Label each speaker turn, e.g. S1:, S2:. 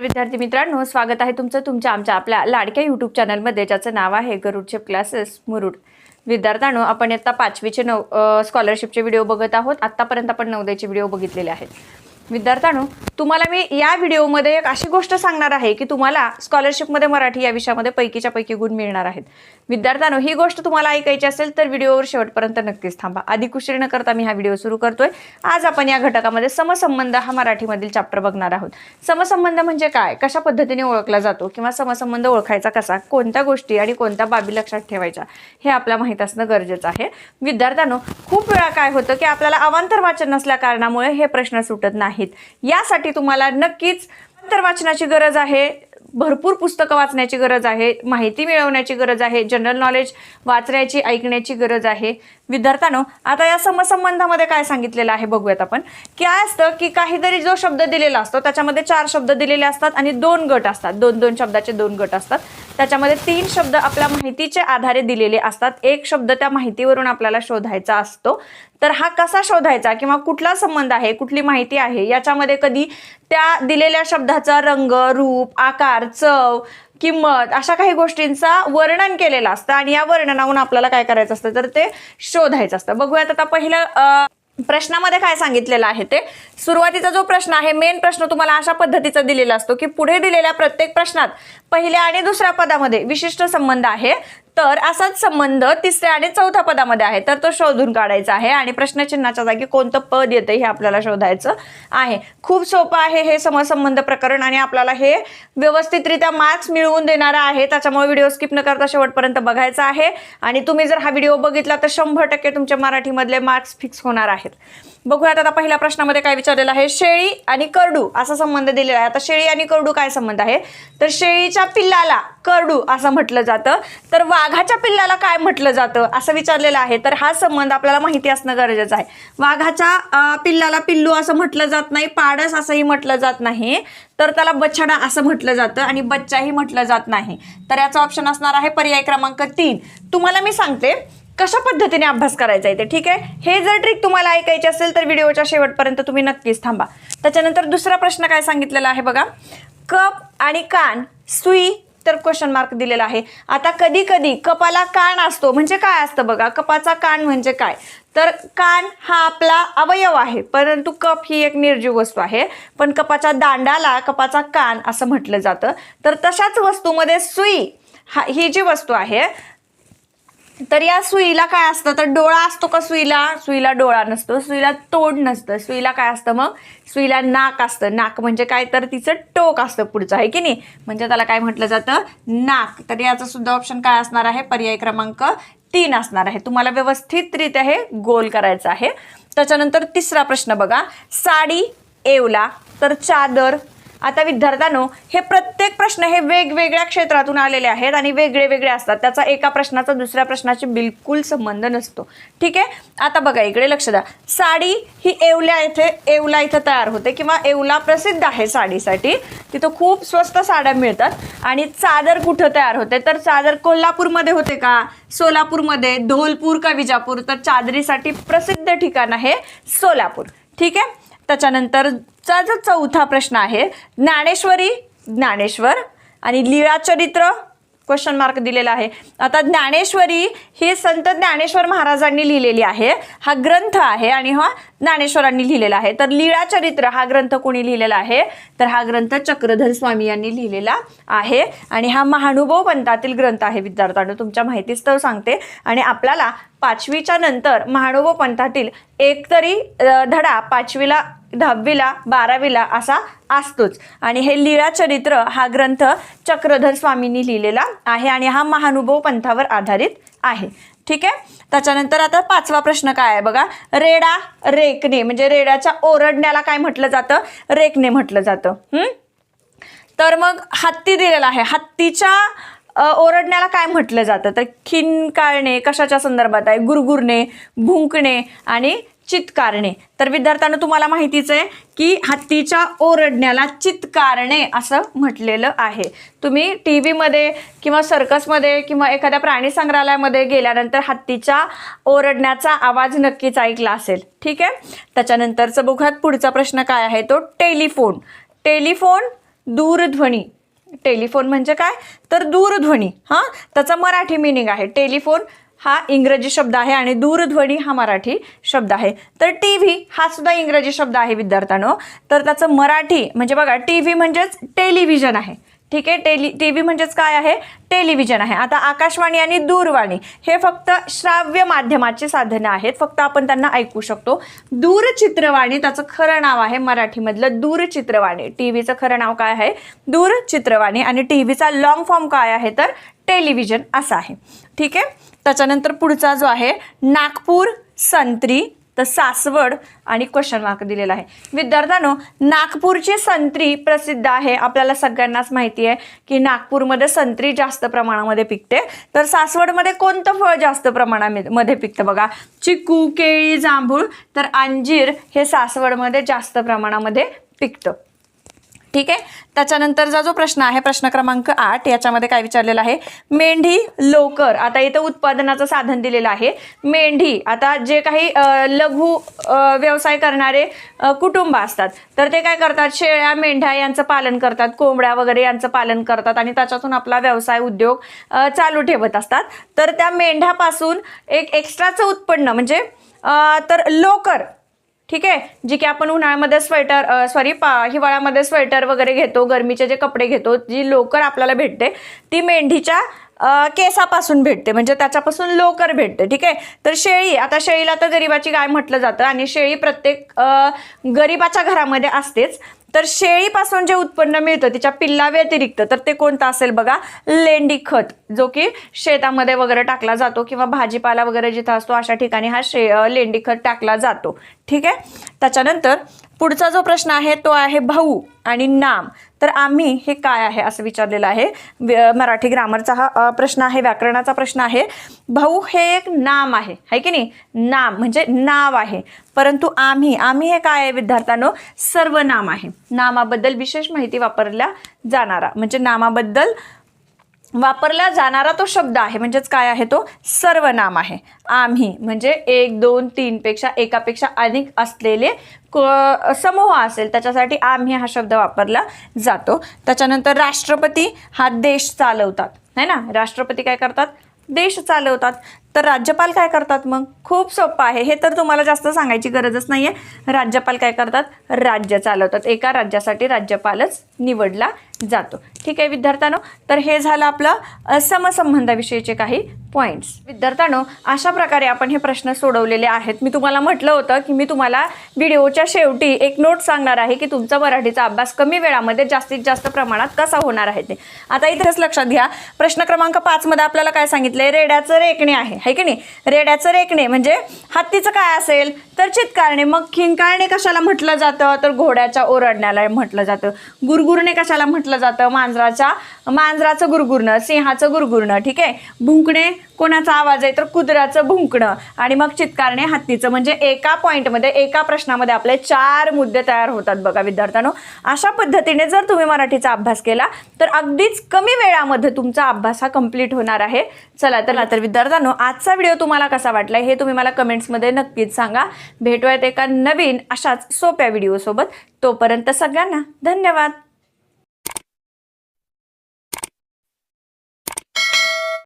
S1: विद्यार्थी मित्रांनो, स्वागत आहे तुमचं तुमच्या आमच्या आपल्या लाडक्या यूट्यूब चॅनलमध्ये, ज्याचं नाव आहे गरुडचे क्लासेस मुरुड. विद्यार्थ्यांनो, आपण आता 5वीचे स्कॉलरशिपचे व्हिडिओ बघत आहोत. आतापर्यंत आपण 9वीचे व्हिडिओ बघितलेले आहेत. विद्यार्थ्यांनो, तुम्हाला मी या व्हिडिओमध्ये एक अशी गोष्ट सांगणार आहे की तुम्हाला स्कॉलरशिपमध्ये मराठी या विषयामध्ये पैकीच्या पैकी गुण मिळणार आहेत. विद्यार्थ्यांनो, ही गोष्ट तुम्हाला ऐकायची असेल तर व्हिडिओवर शेवटपर्यंत नक्कीच थांबा. अधिक उशीर न करता मी हा व्हिडिओ सुरू करतोय. आज आपण या घटकामध्ये समसंबंध हा मराठीमधील चॅप्टर बघणार आहोत. समसंबंध म्हणजे काय, कशा पद्धतीने ओळखला जातो किंवा समसंबंध ओळखायचा कसा, कोणत्या गोष्टी आणि कोणत्या बाबी लक्षात ठेवायच्या हे आपल्याला माहित असणं गरजेचं आहे. विद्यार्थ्यांनो, खूप वेळा काय होतं की आपल्याला अवांतर वाचन नसल्या कारणामुळे हे प्रश्न सुटत नाहीत. यासाठी तुम्हाला नक्कीच अवांतर वाचनाची गरज आहे, भरपूर पुस्तकं वाचण्याची गरज आहे, माहिती मिळवण्याची गरज आहे, जनरल नॉलेज वाचण्याची ऐकण्याची गरज आहे. विद्यार्थ्यांनो, आता या समसंबंधामध्ये काय सांगितलेलं आहे बघूयात आपण. काय असतं की काहीतरी जो शब्द दिलेला असतो त्याच्यामध्ये 4 शब्द दिलेले असतात आणि 2 गट असतात. 2-2 शब्दाचे 2 गट असतात. त्याच्यामध्ये 3 शब्द आपल्या माहितीच्या आधारे दिलेले असतात. 1 शब्द त्या माहितीवरून आपल्याला शोधायचा असतो. तर हा कसा शोधायचा किंवा कुठला संबंध आहे, कुठली माहिती आहे, याच्यामध्ये कधी त्या दिलेल्या शब्दाचा रंग, रूप, आकार, चव, किंमत अशा काही गोष्टींचा वर्णन केलेलं असतं आणि या वर्णनावरून आपल्याला काय करायचं असतं तर ते शोधायचं असतं. बघूयात आता पहिलं प्रश्नामध्ये काय सांगितलेलं आहे ते. सुरुवातीचा जो प्रश्न आहे, मेन प्रश्न तुम्हाला अशा पद्धतीचा दिलेला असतो की पुढे दिलेल्या प्रत्येक प्रश्नात पहिल्या आणि दुसऱ्या पदामध्ये विशिष्ट संबंध आहे, तर असाच संबंध तिसऱ्या आणि चौथ्या पदामध्ये आहे, तर तो शोधून काढायचा आहे आणि प्रश्नचिन्हाच्या जागी कोणतं पद येतं हे आपल्याला शोधायचं आहे. खूप सोपं आहे हे समसंबंध प्रकरण आणि आपल्याला हे व्यवस्थितरित्या मार्क्स मिळवून देणारा आहे. त्याच्यामुळे व्हिडिओ स्किप न करता शेवटपर्यंत बघायचा आहे आणि तुम्ही जर हा व्हिडिओ बघितला तर 100% तुमच्या मराठीमधले मार्क्स फिक्स होणार आहेत. बघूयात आता पहिल्या प्रश्नामध्ये काय विचारलेलं आहे. शेळी आणि करडू असा संबंध दिलेला आहे. आता शेळी आणि करडू काय संबंध आहे तर शेळीच्या पिल्लाला करडू असं म्हटलं जातं, तर वाघाच्या पिल्लाला काय म्हटलं जातं असं विचारलेलं आहे. तर हा संबंध आपल्याला माहिती असणं गरजेचं आहे. वाघाच्या पिल्लाला पिल्लू असं म्हटलं जात नाही, पाडस असंही म्हटलं जात नाही, तर त्याला बछडा असं म्हटलं जातं आणि बच्चाही म्हटलं जात नाही. तर याचा ऑप्शन असणार आहे पर्याय क्रमांक 3. तुम्हाला मी सांगते कशा पद्धतीने अभ्यास करायचा आहे ते, ठीक आहे. हे जर ट्रिक तुम्हाला ऐकायची असेल तर व्हिडिओच्या शेवटपर्यंत तुम्ही नक्कीच थांबा. त्याच्यानंतर दुसरा प्रश्न काय सांगितलेला आहे बघा. कप आणि कान, सुई, तर क्वेश्चन मार्क दिलेला आहे. आता कधी कधी कपाला कान असतो, म्हणजे काय असतं बघा, कपाचा कान म्हणजे काय, तर कान हा आपला अवयव आहे, परंतु कप ही एक निर्जीव वस्तू आहे. पण कपाच्या दांडाला कपाचा कान असं म्हटलं जातं. तर तशाच वस्तूमध्ये सुई ही जी वस्तू आहे, तर या सुईला काय असतं तर डोळा असतो का सुईला, सुईला डोळा नसतो, सुईला तोंड नसतं. सुईला काय असतं मग, सुईला नाक असतं. नाक म्हणजे काय तर तिचं टोक असतं पुढचं, आहे की नाही, म्हणजे त्याला काय म्हटलं जातं, नाक. तर याचं सुद्धा ऑप्शन काय असणार आहे पर्याय क्रमांक 3 असणार आहे. तुम्हाला व्यवस्थितरित्या हे गोल करायचं आहे. त्याच्यानंतर तिसरा प्रश्न बघा. साडी, येवला, तर चादर. आता विद्यार्थ्यांनो, हे प्रत्येक प्रश्न हे वेगवेगळ्या क्षेत्रातून आलेले आहेत आणि वेगळे वेगळे असतात. त्याचा एका प्रश्नाचा दुसऱ्या प्रश्नाशी बिलकुल संबंध नसतो, ठीक आहे. आता बघा इकडे लक्ष द्या. साडी ही येवला इथे तयार होते किंवा येवला प्रसिद्ध आहे साडीसाठी, तिथं खूप स्वस्त साड्या मिळतात. आणि चादर कुठं तयार होते तर चादर कोल्हापूरमध्ये होते का, सोलापूरमध्ये, धौलपूर का विजापूर, तर चादरीसाठी प्रसिद्ध ठिकाण आहे सोलापूर, ठीक आहे. त्याच्यानंतरचा जो चौथा प्रश्न आहे, ज्ञानेश्वरी, ज्ञानेश्वर आणि लीळाचरित्र, क्वेश्चन मार्क दिलेला आहे. आता ज्ञानेश्वरी ही संत ज्ञानेश्वर महाराजांनी लिहिलेली आहे, हा ग्रंथ आहे आणि हा ज्ञानेश्वरांनी लिहिलेला आहे. तर लीळाचरित्र हा ग्रंथ कोणी लिहिलेला आहे तर हा ग्रंथ चक्रधर स्वामी यांनी लिहिलेला आहे आणि हा महानुभव पंथातील ग्रंथ आहे. विद्यार्थ्यांनो, तुमच्या माहितीस्तव सांगते आणि आपल्याला 5वीच्या नंतर महानुभव पंथातील एकतरी धडा 5वीला, 10वीला, 12वीला असा असतोच. आणि हे लीळाचरित्र हा ग्रंथ चक्रधर स्वामींनी लिहिलेला आहे आणि हा महानुभव पंथावर आधारित आहे, ठीक आहे. त्याच्यानंतर आता 5वा प्रश्न काय आहे बघा. रेडा, रेकणे, म्हणजे रेड्याच्या ओरडण्याला काय म्हटलं जातं, रेकणे म्हटलं जातं. तर मग हत्ती दिलेला आहे, हत्तीच्या ओरडण्याला काय म्हटलं जातं तर खिंकाळणे. कशाच्या संदर्भात आहे, गुरगुरणे, भुंकणे आणि चित्कारणे. तर विद्यार्थ्यांना तुम्हाला माहितीच आहे की हत्तीच्या ओरडण्याला चित्कारणे असं म्हटलेलं आहे. तुम्ही टीव्हीमध्ये किंवा सर्कसमध्ये किंवा एखाद्या प्राणी संग्रहालयामध्ये गेल्यानंतर हत्तीच्या ओरडण्याचा आवाज नक्कीच ऐकला असेल, ठीक आहे. त्याच्यानंतरचं बघूयात पुढचा प्रश्न काय आहे तो टेलिफोन. टेलिफोन दूरध्वनी. टेलिफोन म्हणजे काय तर दूरध्वनी. हां, त्याचा मराठी मिनिंग आहे. टेलिफोन हा इंग्रजी शब्द आहे आणि दूरध्वनी हा मराठी शब्द आहे. तर टीव्ही हा सुद्धा इंग्रजी शब्द आहे विद्यार्थ्यांनो. तर त्याचं मराठी म्हणजे बघा टीव्ही म्हणजेच टेलिव्हिजन आहे. ठीक आहे, टीव्ही म्हणजेच काय आहे टेलिव्हिजन आहे. आता आकाशवाणी आणि दूरवाणी हे फक्त श्राव्य माध्यमाची साधनं आहेत, फक्त आपण त्यांना ऐकू शकतो. दूरचित्रवाणी त्याचं खरं नाव आहे मराठीमधलं दूरचित्रवाणी. टीव्हीचं खरं नाव काय आहे दूरचित्रवाणी आणि टीव्हीचा लॉंग फॉर्म काय आहे तर टेलिव्हिजन असा आहे. ठीक आहे, त्याच्यानंतर पुढचा जो आहे नागपूर, संत्री, तर सासवड आणि क्वेश्चन मार्क दिलेला आहे. विद्यार्थ्यांनो, नागपूरची संत्री प्रसिद्ध आहे. आपल्याला सगळ्यांनाच माहिती आहे की नागपूरमध्ये संत्री जास्त प्रमाणामध्ये पिकते. तर सासवडमध्ये कोणतं फळ जास्त प्रमाणामध्ये पिकतं बघा, चिकू, केळी, जांभूळ, तर अंजीर हे सासवडमध्ये जास्त प्रमाणामध्ये पिकतं. ठीक आहे, त्याच्यानंतरचा जो प्रश्न आहे प्रश्न क्रमांक 8 याच्यामध्ये काय विचारलेलं आहे मेंढी, लोकर. आता इथं उत्पादनाचं साधन दिलेलं आहे मेंढी. आता जे काही लघु व्यवसाय करणारे कुटुंब असतात तर ते काय करतात, शेळ्या, मेंढ्या यांचं पालन करतात, कोंबड्या वगैरे यांचं पालन करतात आणि त्याच्यातून आपला व्यवसाय उद्योग चालू ठेवत असतात. तर त्या मेंढ्यापासून एक एक्स्ट्राचं उत्पन्न म्हणजे तर लोकर. ठीक आहे, जी की आपण उन्हाळ्यामध्ये हिवाळ्यामध्ये स्वेटर वगैरे घेतो, गरमीचे जे कपडे घेतो, जी लोकर आपल्याला भेटते ती मेंढीच्या केसापासून भेटते म्हणजे त्याच्यापासून लोकर भेटते. ठीक आहे, तर शेळी, आता शेळीला तर गरिबाची गाय म्हटलं जातं आणि शेळी प्रत्येक गरिबाच्या घरामध्ये असतेच. तर शेळीपासून जे उत्पन्न मिळतं तिच्या पिल्ला व्यतिरिक्त तर ते कोणतं असेल बघा लेंडी खत, जो की शेतामध्ये वगैरे टाकला जातो किंवा भाजीपाला वगैरे जिथं असतो अशा ठिकाणी हा लेंडी खत टाकला जातो. ठीक आहे, त्याच्यानंतर पुढचा जो प्रश्न आहे तो आहे भाऊ आणि नाम. तर आम्ही हे काय आहे असं विचारलेलं आहे. मराठी ग्रामरचा हा प्रश्न आहे, व्याकरणाचा प्रश्न आहे. भाऊ हे एक नाम आहे की नाही, नाम म्हणजे नाव आहे, परंतु आम्ही हे काय आहे विद्यार्थ्यांनो सर्वनाम आहे. नामाबद्दल विशेष माहिती वापरल्या जाणारा म्हणजे नामाबद्दल वापरला जाणारा तो शब्द आहे म्हणजेच काय आहे तो सर्वनाम आहे. आम्ही म्हणजे 1, 2, 3 पेक्षा एकापेक्षा अधिक असलेले समूह असेल त्याच्यासाठी आम्ही हा शब्द वापरला जातो. त्याच्यानंतर राष्ट्रपती हा देश चालवतात है ना, राष्ट्रपती काय करतात देश चालवतात. तर राज्यपाल काय करतात मग खूप सोपं आहे, हे तर तुम्हाला जास्त सांगायची गरजच नाहीये. राज्यपाल काय करतात राज्य चालवतात. एका राज्यासाठी राज्यपालच निवडला जातो. ठीक आहे विद्यार्थ्यांनो, तर हे झालं आपलं समसंबंधाविषयीचे काही पॉईंट्स. विद्यार्थ्यांनो, अशा प्रकारे आपण हे प्रश्न सोडवलेले आहेत. मी तुम्हाला म्हटलं होतं की मी तुम्हाला व्हिडिओच्या शेवटी एक नोट सांगणार आहे की तुमचा मराठीचा अभ्यास कमी वेळामध्ये जास्तीत जास्त प्रमाणात कसा होणार आहे ते. आता इथेच लक्षात घ्या, प्रश्न क्रमांक 5 मध्ये आपल्याला काय सांगितलंय रेड्याचं रेकणे आहे की नाही. रेड्याचं रेकणे म्हणजे हत्तीचं काय असेल तर चित्कारणे. मग खिंकारणे कशाला म्हटलं जातं तर घोड्याच्या ओरडण्याला म्हटलं जातं. गुरगुरणे कशाला म्हटलं जातं मांजराचं गुरगुरणं, सिंहाचं गुरगुरणं. ठीक आहे, भुंकणे कोणाचा आवाज आहे तर कुत्र्याचं भुंकणं आणि मग चित्कारणे हत्तीचं. म्हणजे एका पॉईंटमध्ये एका प्रश्नामध्ये आपले 4 मुद्दे तयार होतात बघा विद्यार्थ्यांनो. अशा पद्धतीने जर तुम्ही मराठीचा अभ्यास केला तर अगदीच कमी वेळामध्ये तुमचा अभ्यास हा कंप्लीट होणार आहे. चला तर विद्यार्थ्यांनो, आजचा व्हिडिओ तुम्हाला कसा वाटला हे तुम्ही मला कमेंट्समध्ये नक्कीच सांगा. भेटूयात एका नवीन अशाच सोप्या व्हिडिओ सोबत. तोपर्यंत सगळ्यांना धन्यवाद.